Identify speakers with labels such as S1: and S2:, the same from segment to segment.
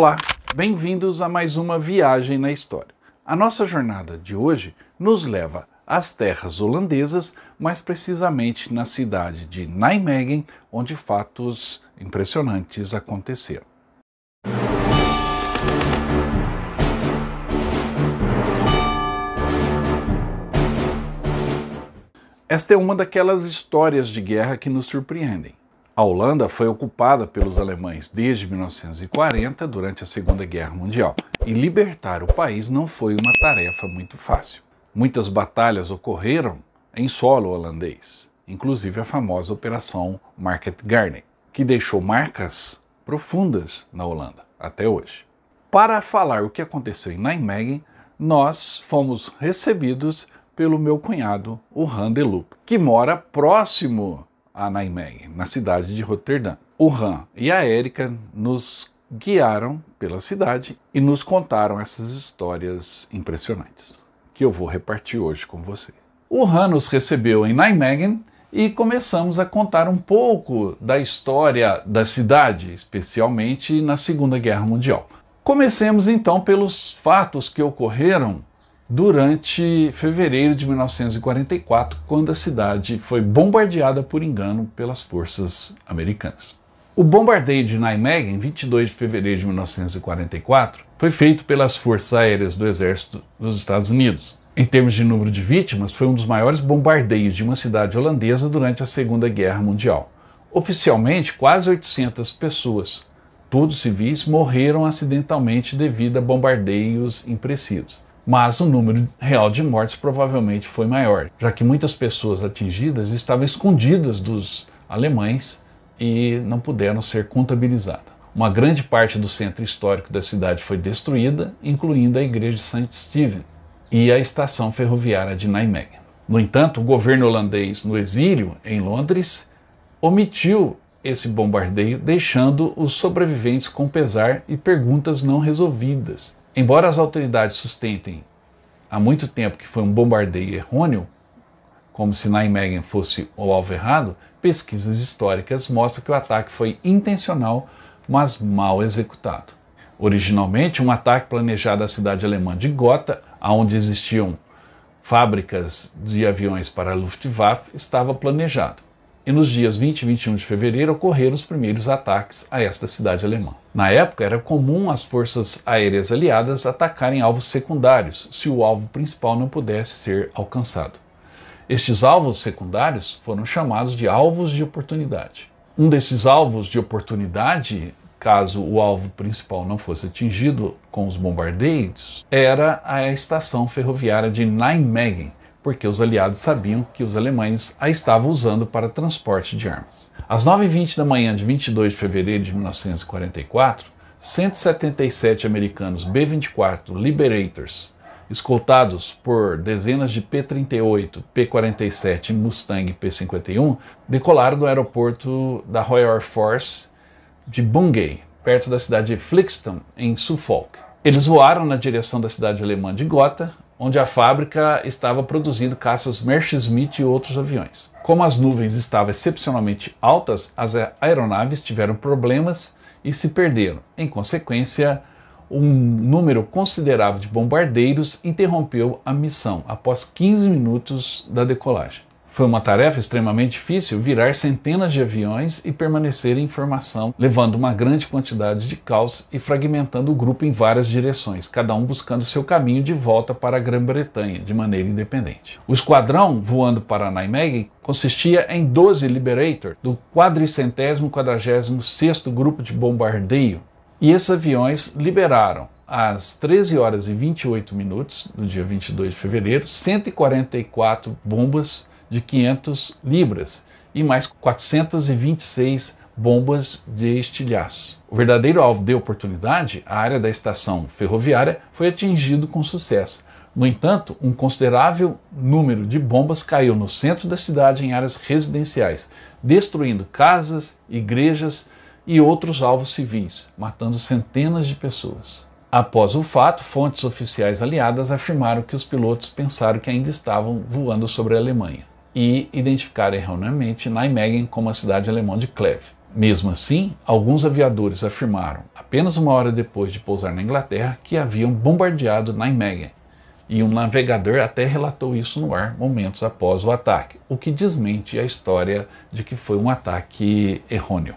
S1: Olá, bem-vindos a mais uma viagem na história. A nossa jornada de hoje nos leva às terras holandesas, mais precisamente na cidade de Nijmegen, onde fatos impressionantes aconteceram. Esta é uma daquelas histórias de guerra que nos surpreendem. A Holanda foi ocupada pelos alemães desde 1940, durante a Segunda Guerra Mundial, e libertar o país não foi uma tarefa muito fácil. Muitas batalhas ocorreram em solo holandês, inclusive a famosa Operação Market Garden, que deixou marcas profundas na Holanda até hoje. Para falar o que aconteceu em Nijmegen, nós fomos recebidos pelo meu cunhado, o Han de Loop, que mora próximo a Nijmegen, na cidade de Roterdã. O Han e a Érica nos guiaram pela cidade e nos contaram essas histórias impressionantes, que eu vou repartir hoje com você. O Han nos recebeu em Nijmegen e começamos a contar um pouco da história da cidade, especialmente na Segunda Guerra Mundial. Comecemos então pelos fatos que ocorreram durante fevereiro de 1944, quando a cidade foi bombardeada por engano pelas forças americanas. O bombardeio de Nijmegen, 22 de fevereiro de 1944, foi feito pelas forças aéreas do Exército dos Estados Unidos. Em termos de número de vítimas, foi um dos maiores bombardeios de uma cidade holandesa durante a Segunda Guerra Mundial. Oficialmente, quase 800 pessoas, todos civis, morreram acidentalmente devido a bombardeios imprecisos. Mas o número real de mortes provavelmente foi maior, já que muitas pessoas atingidas estavam escondidas dos alemães e não puderam ser contabilizadas. Uma grande parte do centro histórico da cidade foi destruída, incluindo a igreja de St. Stephen e a estação ferroviária de Nijmegen. No entanto, o governo holandês no exílio, em Londres, omitiu esse bombardeio, deixando os sobreviventes com pesar e perguntas não resolvidas. Embora as autoridades sustentem há muito tempo que foi um bombardeio errôneo, como se Nijmegen fosse o alvo errado, pesquisas históricas mostram que o ataque foi intencional, mas mal executado. Originalmente, um ataque planejado à cidade alemã de Gotha, onde existiam fábricas de aviões para a Luftwaffe, estava planejado. E nos dias 20 e 21 de fevereiro ocorreram os primeiros ataques a esta cidade alemã. Na época, era comum as forças aéreas aliadas atacarem alvos secundários, se o alvo principal não pudesse ser alcançado. Estes alvos secundários foram chamados de alvos de oportunidade. Um desses alvos de oportunidade, caso o alvo principal não fosse atingido com os bombardeios, era a estação ferroviária de Nijmegen, porque os aliados sabiam que os alemães a estavam usando para transporte de armas. Às 9h20 da manhã de 22 de fevereiro de 1944, 177 americanos B-24 Liberators, escoltados por dezenas de P-38, P-47 e Mustang P-51, decolaram do aeroporto da Royal Air Force de Bungay, perto da cidade de Flixton, em Suffolk. Eles voaram na direção da cidade alemã de Gotha, onde a fábrica estava produzindo caças Messerschmitt e outros aviões. Como as nuvens estavam excepcionalmente altas, as aeronaves tiveram problemas e se perderam. Em consequência, um número considerável de bombardeiros interrompeu a missão após 15 minutos da decolagem. Foi uma tarefa extremamente difícil virar centenas de aviões e permanecer em formação, levando uma grande quantidade de caos e fragmentando o grupo em várias direções, cada um buscando seu caminho de volta para a Grã-Bretanha de maneira independente. O esquadrão voando para Nijmegen consistia em 12 Liberator, do 446º Grupo de Bombardeio, e esses aviões liberaram às 13 horas e 28 minutos do dia 22 de fevereiro 144 bombas de 500 libras e mais 426 bombas de estilhaços. O verdadeiro alvo de oportunidade, a área da estação ferroviária, foi atingido com sucesso. No entanto, um considerável número de bombas caiu no centro da cidade em áreas residenciais, destruindo casas, igrejas e outros alvos civis, matando centenas de pessoas. Após o fato, fontes oficiais aliadas afirmaram que os pilotos pensaram que ainda estavam voando sobre a Alemanha e identificaram erroneamente Nijmegen como a cidade alemã de Kleve. Mesmo assim, alguns aviadores afirmaram, apenas uma hora depois de pousar na Inglaterra, que haviam bombardeado Nijmegen, e um navegador até relatou isso no ar momentos após o ataque, o que desmente a história de que foi um ataque errôneo.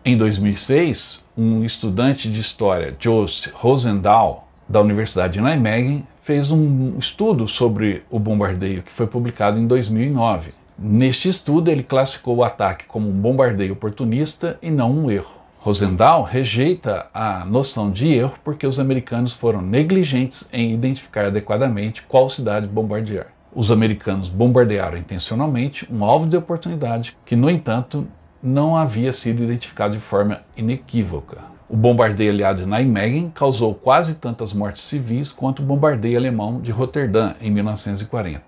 S1: Em 2006, um estudante de história, Joost Rosendahl, da Universidade de Nijmegen, fez um estudo sobre o bombardeio que foi publicado em 2009. Neste estudo, ele classificou o ataque como um bombardeio oportunista e não um erro. Rosendahl rejeita a noção de erro porque os americanos foram negligentes em identificar adequadamente qual cidade bombardear. Os americanos bombardearam intencionalmente um alvo de oportunidade que, no entanto, não havia sido identificado de forma inequívoca. O bombardeio aliado de Nijmegen causou quase tantas mortes civis quanto o bombardeio alemão de Roterdã em 1940,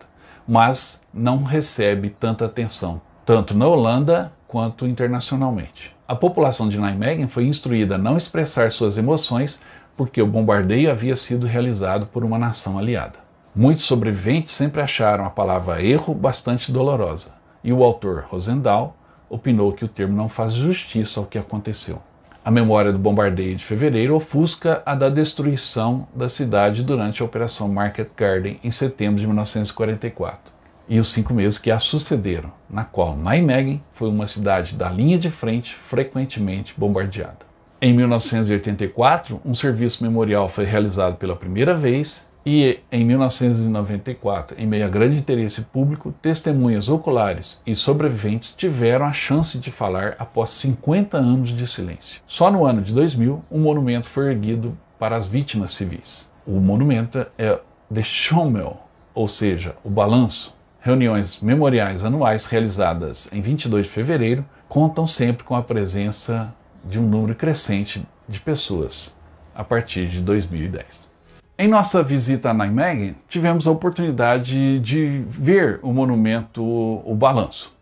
S1: mas não recebe tanta atenção, tanto na Holanda quanto internacionalmente. A população de Nijmegen foi instruída a não expressar suas emoções porque o bombardeio havia sido realizado por uma nação aliada. Muitos sobreviventes sempre acharam a palavra erro bastante dolorosa, e o autor Rosendahl opinou que o termo não faz justiça ao que aconteceu. A memória do bombardeio de fevereiro ofusca a da destruição da cidade durante a Operação Market Garden em setembro de 1944 e os 5 meses que a sucederam, na qual Nijmegen foi uma cidade da linha de frente frequentemente bombardeada. Em 1984, um serviço memorial foi realizado pela primeira vez e, em 1994, em meio a grande interesse público, testemunhas oculares e sobreviventes tiveram a chance de falar após 50 anos de silêncio. Só no ano de 2000, um monumento foi erguido para as vítimas civis. O monumento é The Schommel, ou seja, o balanço. Reuniões memoriais anuais realizadas em 22 de fevereiro contam sempre com a presença de um número crescente de pessoas a partir de 2010. Em nossa visita a Nijmegen, tivemos a oportunidade de ver o monumento O Balanço.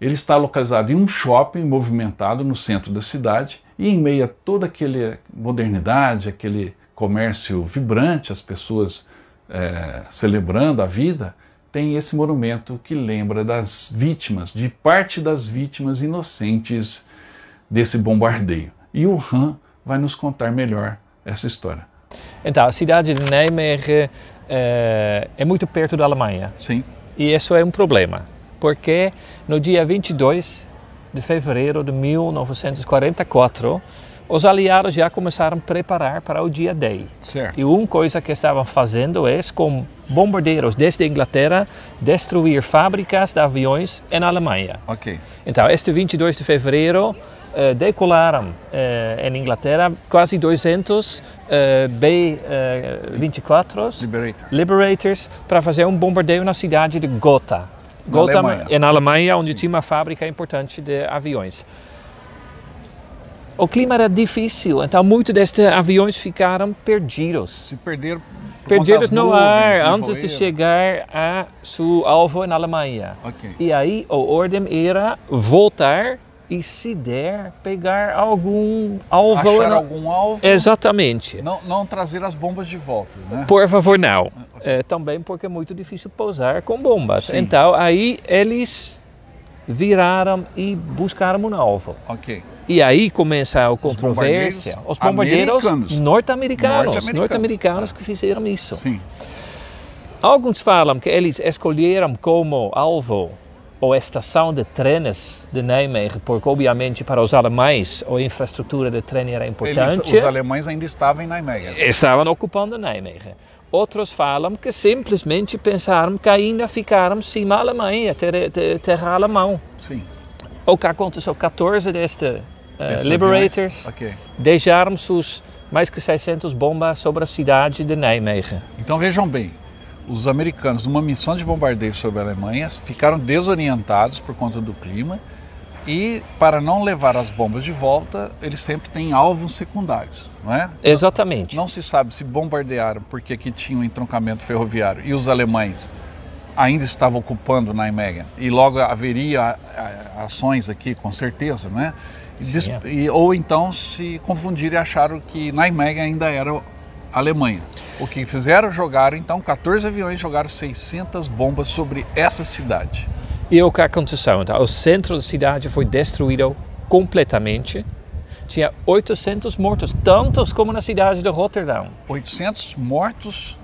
S1: Ele está localizado em um shopping movimentado no centro da cidade e em meio a toda aquela modernidade, aquele comércio vibrante, as pessoas celebrando a vida, tem esse monumento que lembra das vítimas, de parte das vítimas inocentes desse bombardeio. E o Han vai nos contar melhor essa história.
S2: Então, a cidade de Nijmegen é muito perto da Alemanha.
S1: Sim.
S2: E isso é um problema, porque no dia 22 de fevereiro de 1944, os aliados já começaram a preparar para o dia D.
S1: Certo.
S2: E uma coisa que estavam fazendo é, com bombardeiros desde a Inglaterra, destruir fábricas de aviões na Alemanha.
S1: Ok.
S2: Então, este 22 de fevereiro, decolaram em Inglaterra quase 200 B-24 Liberators para fazer um bombardeio na cidade de Gotha. Gotha, na Alemanha, onde tinha uma fábrica importante de aviões. O clima era difícil, então muitos destes aviões ficaram perdidos.
S1: Se perderam
S2: no ar antes de chegar a seu alvo na Alemanha.
S1: Okay.
S2: E aí a ordem era voltar e, se der, pegar algum alvo.
S1: Achar algum alvo.
S2: Exatamente.
S1: Não trazer as bombas de volta, né?
S2: Por favor, não. Também porque é muito difícil pousar com bombas.
S1: Sim.
S2: Então, aí eles viraram e buscaram um alvo.
S1: Ok.
S2: E aí começa a controvérsia. Os bombardeiros norte-americanos que fizeram isso.
S1: Sim.
S2: Alguns falam que eles escolheram como alvo a estação de trens de Nijmegen, porque obviamente para os alemães a infraestrutura de trem era importante.
S1: Os alemães ainda estavam em Nijmegen.
S2: Estavam ocupando Nijmegen. Outros falam que simplesmente pensaram que ainda ficaram cima da Alemanha, terra alemã.
S1: Sim.
S2: O que aconteceu, 14 destes Liberators deixaram suas mais que 600 bombas sobre a cidade de Nijmegen.
S1: Então vejam bem, os americanos, numa missão de bombardeio sobre a Alemanha, ficaram desorientados por conta do clima e, para não levar as bombas de volta, eles sempre têm alvos secundários, não é?
S2: Exatamente.
S1: Não se sabe se bombardearam porque aqui tinha um entroncamento ferroviário e os alemães ainda estavam ocupando Nijmegen e logo haveria ações aqui, com certeza, não é? Ou então se confundiram e acharam que Nijmegen ainda era Alemanha. O que fizeram? Jogaram então 14 aviões, jogaram 600 bombas sobre essa cidade.
S2: E o que aconteceu? Então, o centro da cidade foi destruído completamente. Tinha 800 mortos, tantos como na cidade de Rotterdam.
S1: 800 mortos,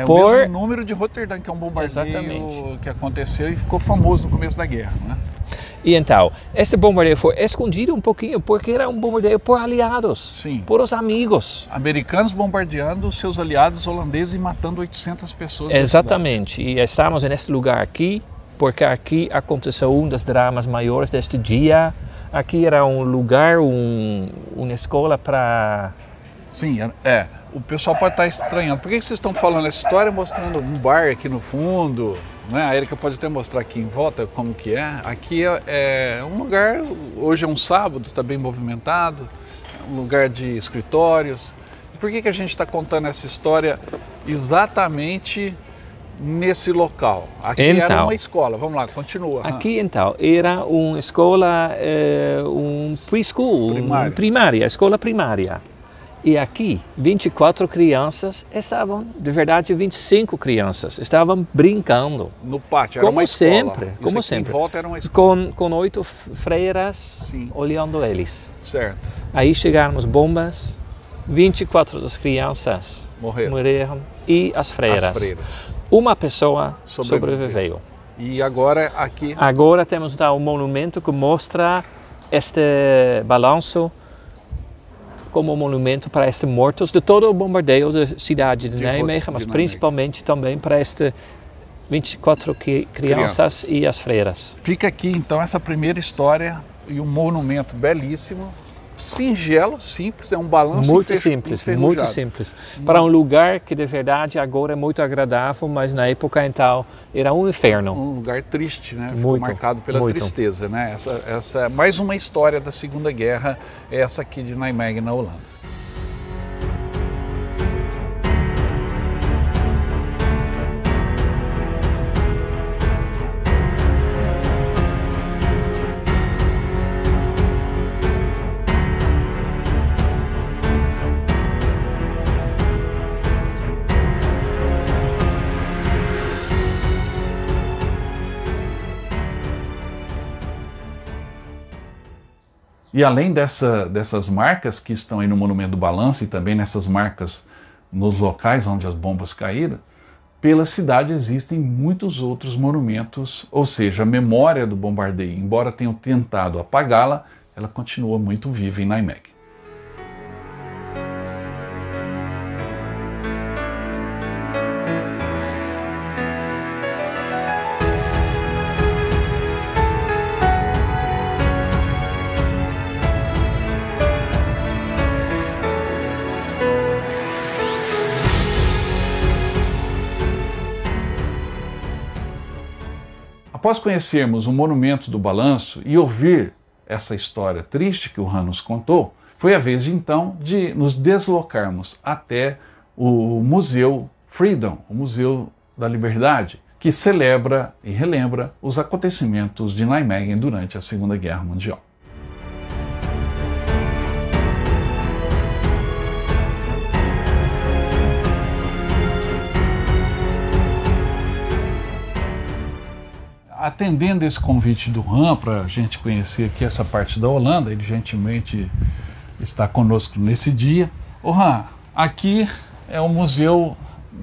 S1: o mesmo número de Rotterdam, que é um bombardeio que aconteceu e ficou famoso no começo da guerra, né?
S2: E então, este bombardeio foi escondido um pouquinho, porque era um bombardeio por aliados,
S1: sim,
S2: por os amigos.
S1: Americanos bombardeando seus aliados holandeses e matando 800 pessoas.
S2: Exatamente, e estamos nesse lugar aqui, porque aqui aconteceu um dos dramas maiores deste dia. Aqui era um lugar, uma escola para...
S1: Sim, o pessoal pode estar estranhando. Por que vocês estão falando essa história mostrando um bar aqui no fundo? Né? A Erika pode até mostrar aqui em volta como que é. Aqui é um lugar, hoje é um sábado, está bem movimentado, um lugar de escritórios. Por que a gente está contando essa história exatamente nesse local? Aqui era uma escola, vamos lá, continua.
S2: Aqui então, era uma escola, um preschool, primária, escola primária. E aqui, 24 crianças estavam, de verdade 25 crianças, estavam brincando.
S1: No pátio, era uma escola.
S2: Como sempre.
S1: Em volta era uma escola.
S2: Com 8 freiras, sim, olhando eles.
S1: Certo.
S2: Aí chegaram as bombas, 24 das crianças morreram e as freiras. Uma pessoa sobreviveu.
S1: E agora aqui?
S2: Agora temos então um monumento que mostra este balanço como um monumento para estes mortos de todo o bombardeio da cidade de Nijmegen, mas principalmente também para estas 24 crianças e as freiras.
S1: Fica aqui então essa primeira história e um monumento belíssimo. Singelo, simples, é um balanço
S2: muito simples, para um lugar que de verdade agora é muito agradável, mas na época então era um inferno.
S1: Um lugar triste, né? Ficou marcado pela tristeza, né? Essa é mais uma história da Segunda Guerra, essa aqui de Nijmegen, na Holanda. E além dessas marcas que estão aí no Monumento do Balanço e também nessas marcas nos locais onde as bombas caíram, pela cidade existem muitos outros monumentos, ou seja, a memória do bombardeio, embora tenham tentado apagá-la, ela continua muito viva em Nijmegen. Após conhecermos o Monumento do Balanço e ouvir essa história triste que o Han nos contou, foi a vez então de nos deslocarmos até o Museu Freedom, o Museu da Liberdade, que celebra e relembra os acontecimentos de Nijmegen durante a Segunda Guerra Mundial. Atendendo esse convite do Han para a gente conhecer aqui essa parte da Holanda, ele gentilmente está conosco nesse dia. Ô Han, aqui é o Museu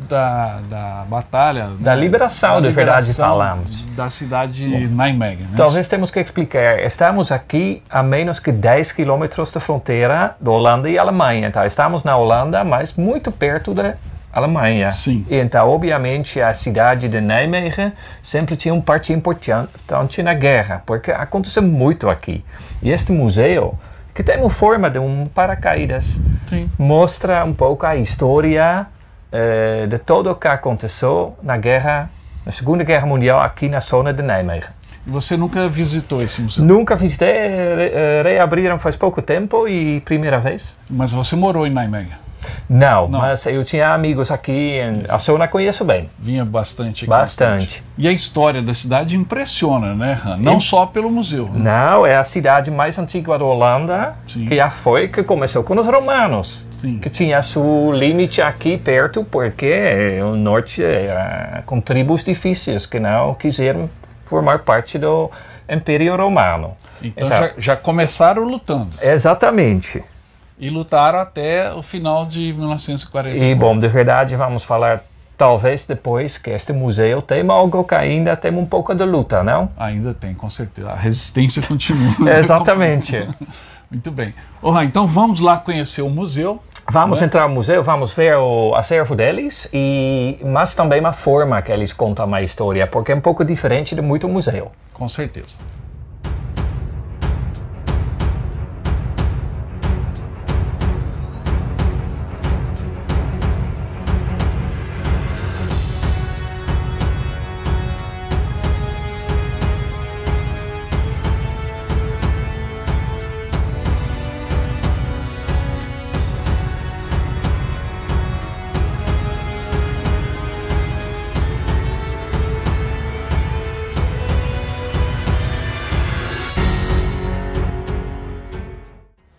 S1: da Batalha...
S2: Da Liberação, de verdade falamos.
S1: Da cidade de Nijmegen. Né?
S2: Talvez temos que explicar. Estamos aqui a menos que 10 quilômetros da fronteira da Holanda e Alemanha. Então, estamos na Holanda, mas muito perto da Alemanha.
S1: Sim.
S2: E então, obviamente, a cidade de Nijmegen sempre tinha um parte importante na guerra, porque aconteceu muito aqui. E este museu, que tem uma forma de um paracaídas, sim, mostra um pouco a história de tudo o que aconteceu na Segunda Guerra Mundial aqui na zona de Nijmegen.
S1: Você nunca visitou esse museu?
S2: Nunca visitei, reabriram faz pouco tempo e primeira vez.
S1: Mas você morou em Nijmegen?
S2: Não, mas eu tinha amigos aqui, a zona conheço bem.
S1: Vinha bastante aqui.
S2: Bastante.
S1: E a história da cidade impressiona, né, Han? Não só pelo museu. Né?
S2: Não, é a cidade mais antiga da Holanda,
S1: sim,
S2: que já foi, que começou com os romanos.
S1: Sim.
S2: Que tinha seu limite aqui perto, porque o norte era com tribos difíceis, que não quiseram formar parte Império Romano.
S1: Então já começaram lutando.
S2: Exatamente.
S1: E lutaram até o final de 1940.
S2: E, bom, de verdade, vamos falar talvez depois que este museu tem algo que ainda tem um pouco de luta, não?
S1: Ainda tem, com certeza. A resistência continua.
S2: Exatamente.
S1: Muito bem. Então vamos lá conhecer o museu.
S2: Vamos entrar no museu, vamos ver o acervo deles, mas também a forma que eles contam a história, porque é um pouco diferente de muito museu.
S1: Com certeza.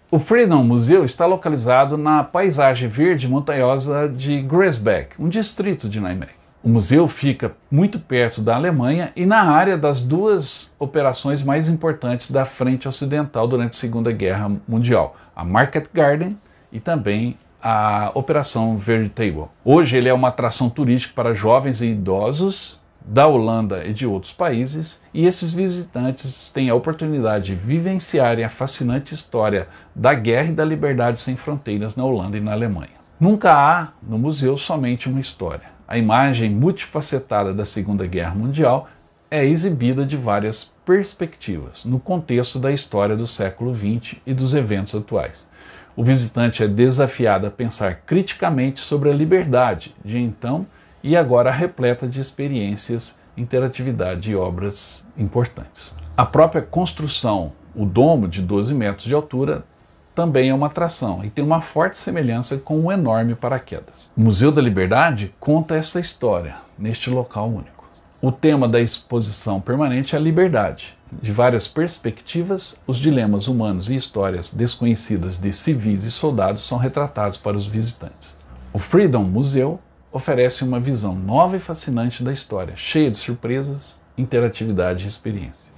S1: O Freedom Museu está localizado na paisagem verde montanhosa de Gräsbeck, um distrito de Nijmegen. O museu fica muito perto da Alemanha e na área das duas operações mais importantes da frente ocidental durante a Segunda Guerra Mundial, a Market Garden e também a Operação Veritable. Hoje ele é uma atração turística para jovens e idosos da Holanda e de outros países, e esses visitantes têm a oportunidade de vivenciarem a fascinante história da guerra e da liberdade sem fronteiras na Holanda e na Alemanha. Nunca há no museu somente uma história. A imagem multifacetada da Segunda Guerra Mundial é exibida de várias perspectivas, no contexto da história do século XX e dos eventos atuais. O visitante é desafiado a pensar criticamente sobre a liberdade de então e agora repleta de experiências, interatividade e obras importantes. A própria construção, o domo de 12 metros de altura, também é uma atração e tem uma forte semelhança com um enorme paraquedas. O Museu da Liberdade conta essa história neste local único. O tema da exposição permanente é a liberdade. De várias perspectivas, os dilemas humanos e histórias desconhecidas de civis e soldados são retratados para os visitantes. O Freedom Museu oferece uma visão nova e fascinante da história, cheia de surpresas, interatividade e experiência.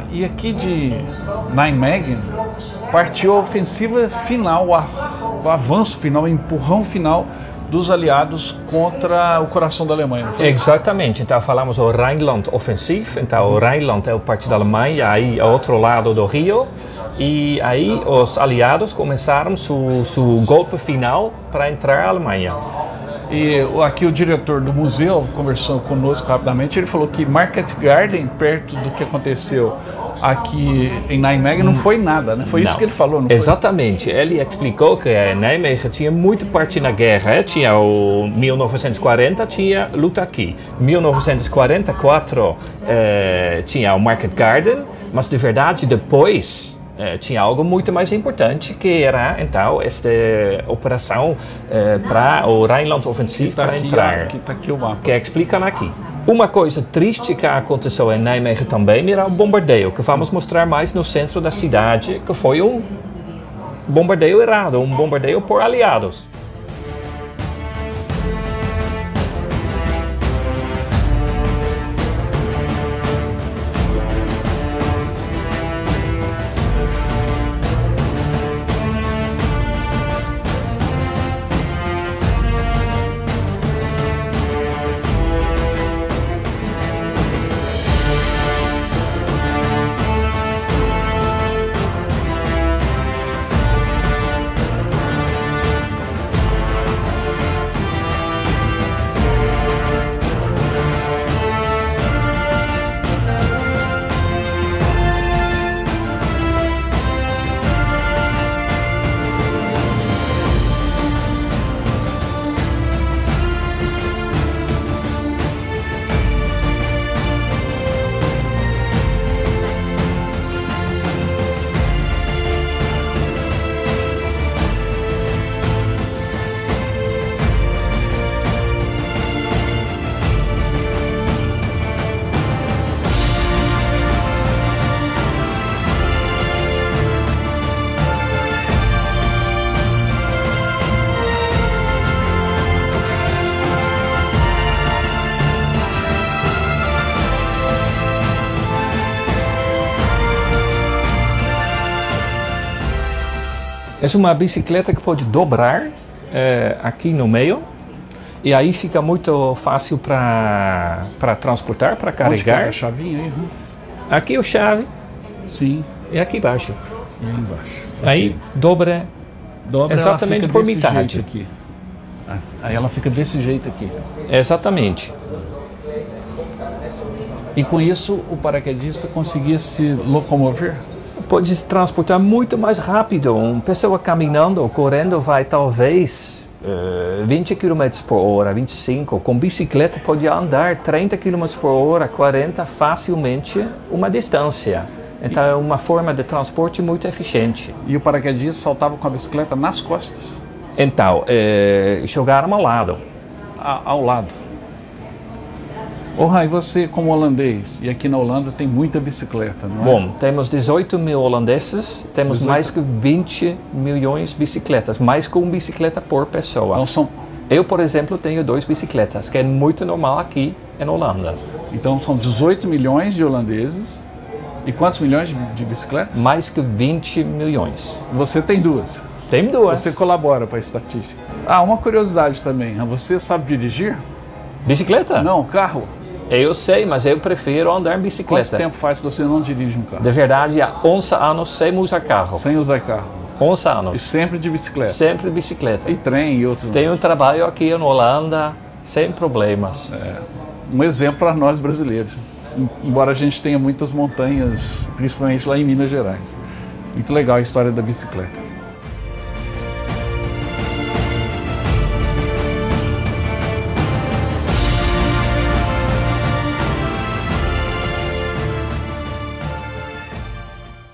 S1: E aqui de Nijmegen partiu a ofensiva final, o avanço final, o empurrão final dos aliados contra o coração da Alemanha.
S2: Exatamente, então falamos o Rhineland Offensive, então o Rhineland é o parte da Alemanha, aí ao outro lado do rio, e aí os aliados começaram seu golpe final para entrar na Alemanha.
S1: E aqui o diretor do museu, conversando conosco rapidamente, ele falou que Market Garden, perto do que aconteceu aqui em Nijmegen, não foi nada, né? Foi isso que ele falou, não foi?
S2: Exatamente. Ele explicou que Nijmegen tinha muito parte na guerra. Tinha o 1940, tinha luta aqui. 1944 tinha o Market Garden, mas de verdade depois tinha algo muito mais importante, que era então esta operação para o Rhineland Offensive para entrar.
S1: Que está aqui o mapa.
S2: Que explicam aqui. Uma coisa triste que aconteceu em Nijmegen também era o bombardeio, que vamos mostrar mais no centro da cidade, que foi um bombardeio errado, um bombardeio por aliados. É uma bicicleta que pode dobrar aqui no meio, e aí fica muito fácil para transportar, para carregar.
S1: Onde a chavinha aí?
S2: Aqui é a chave.
S1: Sim.
S2: E aqui embaixo.
S1: E aí embaixo.
S2: Aí dobra exatamente por metade.
S1: Aqui. Aí ela fica desse jeito aqui.
S2: Exatamente.
S1: E com isso o paraquedista conseguia se locomover?
S2: Pode se transportar muito mais rápido. Uma pessoa caminhando ou correndo vai talvez 20 km por hora, 25. Com bicicleta pode andar 30 km por hora, 40 facilmente uma distância. Então é uma forma de transporte muito eficiente.
S1: E o paraquedista saltava com a bicicleta nas costas?
S2: Então, jogaram ao lado.
S1: Ao lado. E você como holandês, e aqui na Holanda tem muita bicicleta, não é?
S2: Bom, temos 18 mil holandeses, temos mais que 20 milhões de bicicletas, mais que uma bicicleta por pessoa.
S1: Então
S2: Eu, por exemplo, tenho 2 bicicletas, que é muito normal aqui em Holanda.
S1: Então são 18 milhões de holandeses, e quantos milhões de bicicletas?
S2: Mais que 20 milhões.
S1: Você tem 2?
S2: Tem 2.
S1: Você colabora para a estatística. Uma curiosidade também, você sabe dirigir?
S2: Bicicleta?
S1: Não, carro.
S2: Eu sei, mas eu prefiro andar em bicicleta.
S1: Quanto tempo faz que você não dirige um carro?
S2: De verdade, há 11 anos sem usar carro.
S1: Sem usar carro?
S2: 11 anos.
S1: E sempre de bicicleta?
S2: Sempre de bicicleta.
S1: E trem e outros?
S2: Tenho um trabalho aqui em Holanda, sem problemas.
S1: Um exemplo para nós brasileiros. Embora a gente tenha muitas montanhas, principalmente lá em Minas Gerais. Muito legal a história da bicicleta.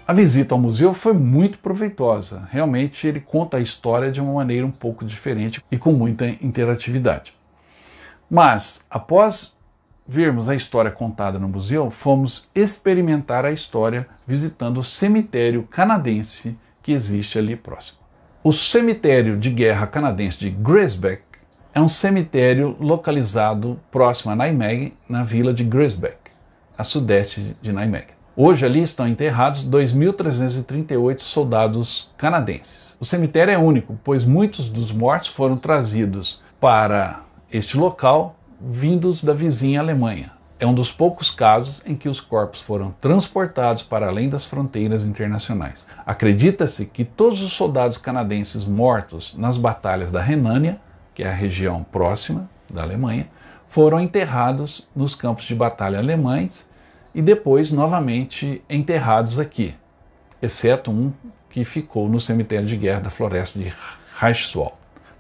S1: A visita ao museu foi muito proveitosa. Realmente ele conta a história de uma maneira um pouco diferente e com muita interatividade. Mas, após vermos a história contada no museu, fomos experimentar a história visitando o cemitério canadense que existe ali próximo. O cemitério de guerra canadense de Grisbeck é um cemitério localizado próximo a Nijmegen, na vila de Grisbeck, a sudeste de Nijmegen. Hoje ali estão enterrados 2.338 soldados canadenses. O cemitério é único, pois muitos dos mortos foram trazidos para este local vindos da vizinha Alemanha. É um dos poucos casos em que os corpos foram transportados para além das fronteiras internacionais. Acredita-se que todos os soldados canadenses mortos nas batalhas da Renânia, que é a região próxima da Alemanha, foram enterrados nos campos de batalha alemães e depois novamente enterrados aqui, exceto um que ficou no cemitério de guerra da floresta de Reichswald.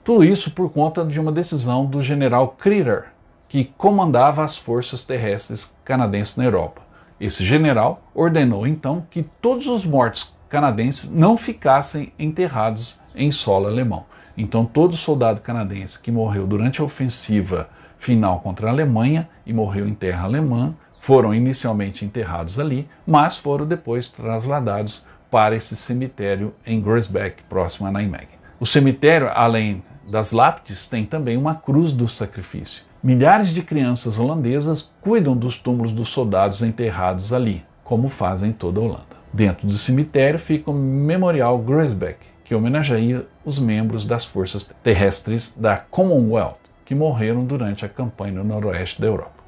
S1: Tudo isso por conta de uma decisão do general Creeder, que comandava as forças terrestres canadenses na Europa. Esse general ordenou então que todos os mortos canadenses não ficassem enterrados em solo alemão. Então todo soldado canadense que morreu durante a ofensiva final contra a Alemanha e morreu em terra alemã foram inicialmente enterrados ali, mas foram depois trasladados para esse cemitério em Groesbeck, próximo a Nijmegen. O cemitério, além das lápides, tem também uma cruz do sacrifício. Milhares de crianças holandesas cuidam dos túmulos dos soldados enterrados ali, como fazem em toda a Holanda. Dentro do cemitério fica o Memorial Groesbeck, que homenageia os membros das forças terrestres da Commonwealth, que morreram durante a campanha no noroeste da Europa.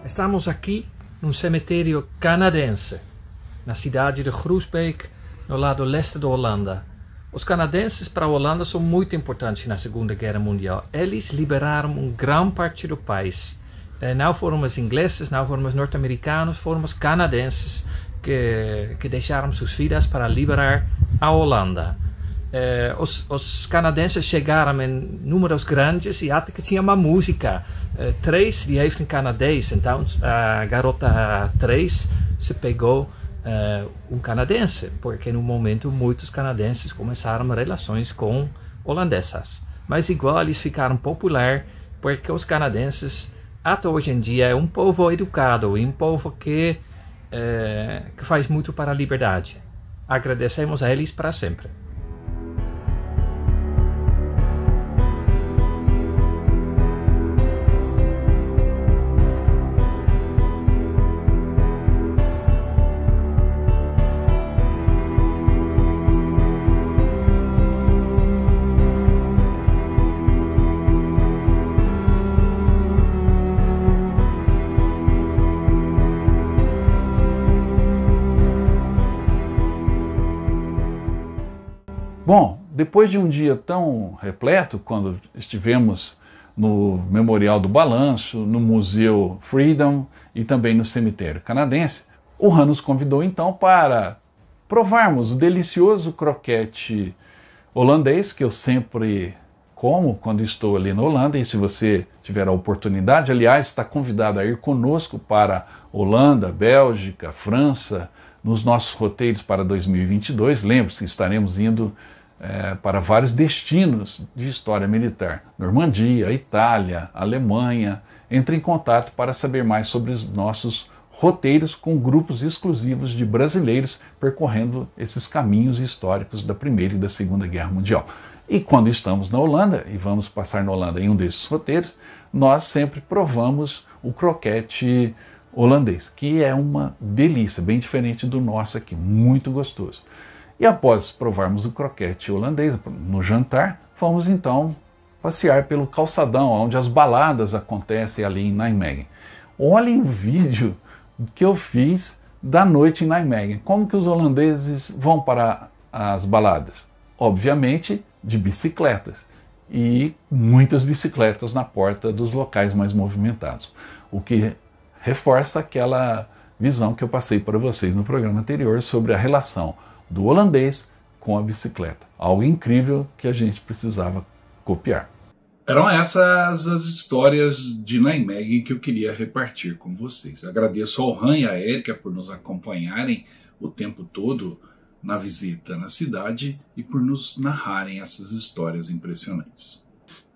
S2: Estamos aqui num cemitério canadense, na cidade de Groesbeek, no lado leste da Holanda. Os canadenses para a Holanda são muito importantes na Segunda Guerra Mundial. Eles liberaram uma grande parte do país. Não foram os ingleses, não foram os norte-americanos, foram os canadenses que deixaram suas vidas para liberar a Holanda. Os canadenses chegaram em números grandes e até que tinha uma música. 3 die heeft een Canadees. Então a garota 3 se pegou canadense, porque no momento muitos canadenses começaram relações com holandesas. Mas igual eles ficaram populares porque os canadenses até hoje em dia é um povo educado e um povo que faz muito para a liberdade. Agradecemos a eles para sempre.
S1: Bom, depois de um dia tão repleto, quando estivemos no Memorial do Balanço, no Museu Freedom e também no cemitério canadense, o Han nos convidou então para provarmos o delicioso croquete holandês, que eu sempre como quando estou ali na Holanda, e se você tiver a oportunidade, aliás, está convidado a ir conosco para Holanda, Bélgica, França, nos nossos roteiros para 2022. Lembre-se que estaremos indo para vários destinos de história militar. Normandia, Itália, Alemanha. Entre em contato para saber mais sobre os nossos roteiros com grupos exclusivos de brasileiros percorrendo esses caminhos históricos da Primeira e da Segunda Guerra Mundial. E quando estamos na Holanda, e vamos passar na Holanda em um desses roteiros, nós sempre provamos o croquete holandês, que é uma delícia, bem diferente do nosso aqui, muito gostoso. E após provarmos o croquete holandês no jantar, fomos então passear pelo calçadão, onde as baladas acontecem ali em Nijmegen. Olhem o vídeo que eu fiz da noite em Nijmegen. Como que os holandeses vão para as baladas? Obviamente de bicicletas, e muitas bicicletas na porta dos locais mais movimentados, o que reforça aquela visão que eu passei para vocês no programa anterior sobre a relação do holandês com a bicicleta. Algo incrível que a gente precisava copiar. Eram essas as histórias de Nijmegen que eu queria repartir com vocês. Agradeço ao Han e à Érica por nos acompanharem o tempo todo na visita na cidade e por nos narrarem essas histórias impressionantes.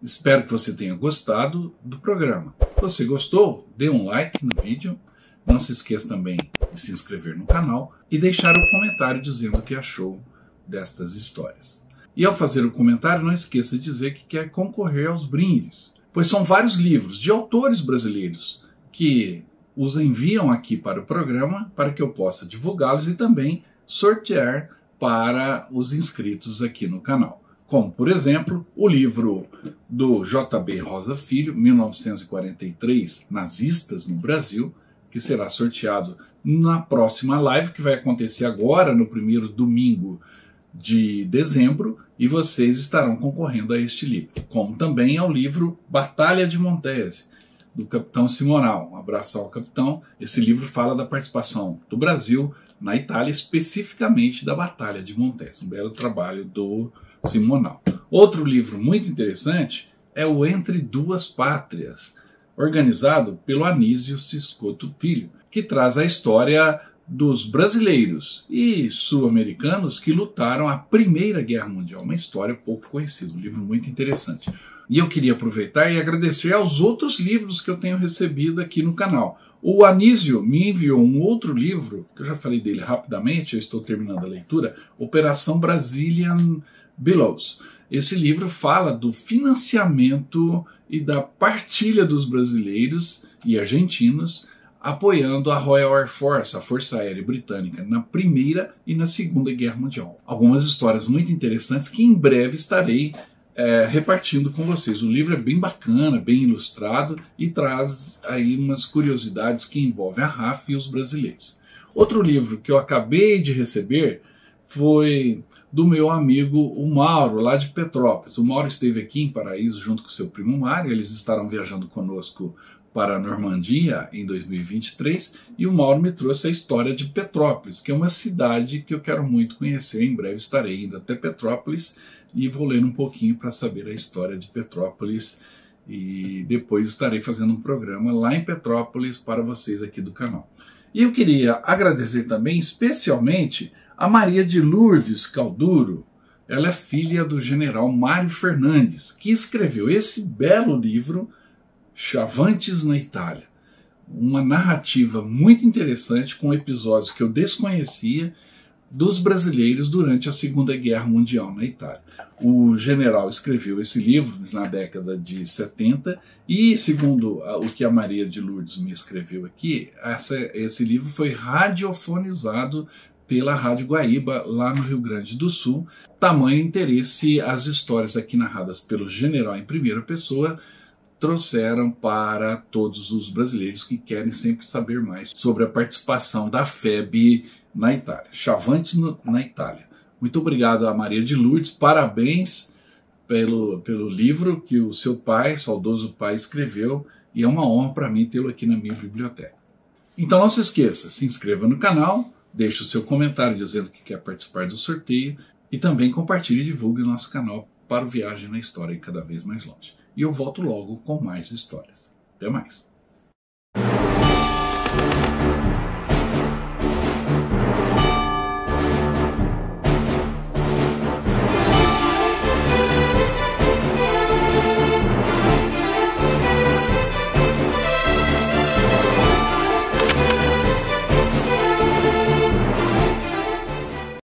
S1: Espero que você tenha gostado do programa. Se você gostou, dê um like no vídeo. Não se esqueça também de se inscrever no canal e deixar um comentário dizendo o que achou destas histórias. E ao fazer o comentário, não esqueça de dizer que quer concorrer aos brindes, pois são vários livros de autores brasileiros que os enviam aqui para o programa para que eu possa divulgá-los e também sortear para os inscritos aqui no canal. Como, por exemplo, o livro do J.B. Rosa Filho, 1943, Nazistas no Brasil, que será sorteado na próxima live, que vai acontecer agora, no primeiro domingo de dezembro, e vocês estarão concorrendo a este livro. Como também ao livro Batalha de Montese, do Capitão Simonal. Um abraço ao capitão. Esse livro fala da participação do Brasil na Itália, especificamente da Batalha de Montese. Um belo trabalho do Simonal. Outro livro muito interessante é o Entre Duas Pátrias, organizado pelo Anísio Ciscoto Filho, que traz a história dos brasileiros e sul-americanos que lutaram a Primeira Guerra Mundial. Uma história pouco conhecida, um livro muito interessante. E eu queria aproveitar e agradecer aos outros livros que eu tenho recebido aqui no canal. O Anísio me enviou um outro livro, que eu já falei dele rapidamente, eu estou terminando a leitura, Operação Brazilian Billows. Esse livro fala do financiamento e da partilha dos brasileiros e argentinos apoiando a Royal Air Force, a Força Aérea Britânica, na Primeira e na Segunda Guerra Mundial. Algumas histórias muito interessantes que em breve estarei repartindo com vocês. O livro é bem bacana, bem ilustrado e traz aí umas curiosidades que envolvem a RAF e os brasileiros. Outro livro que eu acabei de receber foi do meu amigo o Mauro, lá de Petrópolis. O Mauro esteve aqui em Paraíso junto com seu primo Mário, eles estarão viajando conosco para a Normandia em 2023, e o Mauro me trouxe a história de Petrópolis, que é uma cidade que eu quero muito conhecer. Em breve estarei indo até Petrópolis e vou ler um pouquinho para saber a história de Petrópolis, e depois estarei fazendo um programa lá em Petrópolis para vocês aqui do canal. E eu queria agradecer também especialmente a Maria de Lourdes Calduro. Ela é filha do general Mário Fernandes, que escreveu esse belo livro, Chavantes na Itália. Uma narrativa muito interessante, com episódios que eu desconhecia dos brasileiros durante a Segunda Guerra Mundial na Itália. O general escreveu esse livro na década de 70 e, segundo o que a Maria de Lourdes me escreveu aqui, esse livro foi radiofonizado pela Rádio Guaíba, lá no Rio Grande do Sul. Tamanho interesse as histórias aqui narradas pelo general em primeira pessoa trouxeram para todos os brasileiros que querem sempre saber mais sobre a participação da FEB na Itália. Chavantes na Itália. Muito obrigado a Maria de Lourdes, parabéns pelo livro que o seu pai, saudoso pai, escreveu, e é uma honra para mim tê-lo aqui na minha biblioteca. Então não se esqueça, se inscreva no canal, deixe o seu comentário dizendo que quer participar do sorteio e também compartilhe e divulgue o nosso canal para o Viagem na História cada vez mais longe. E eu volto logo com mais histórias. Até mais!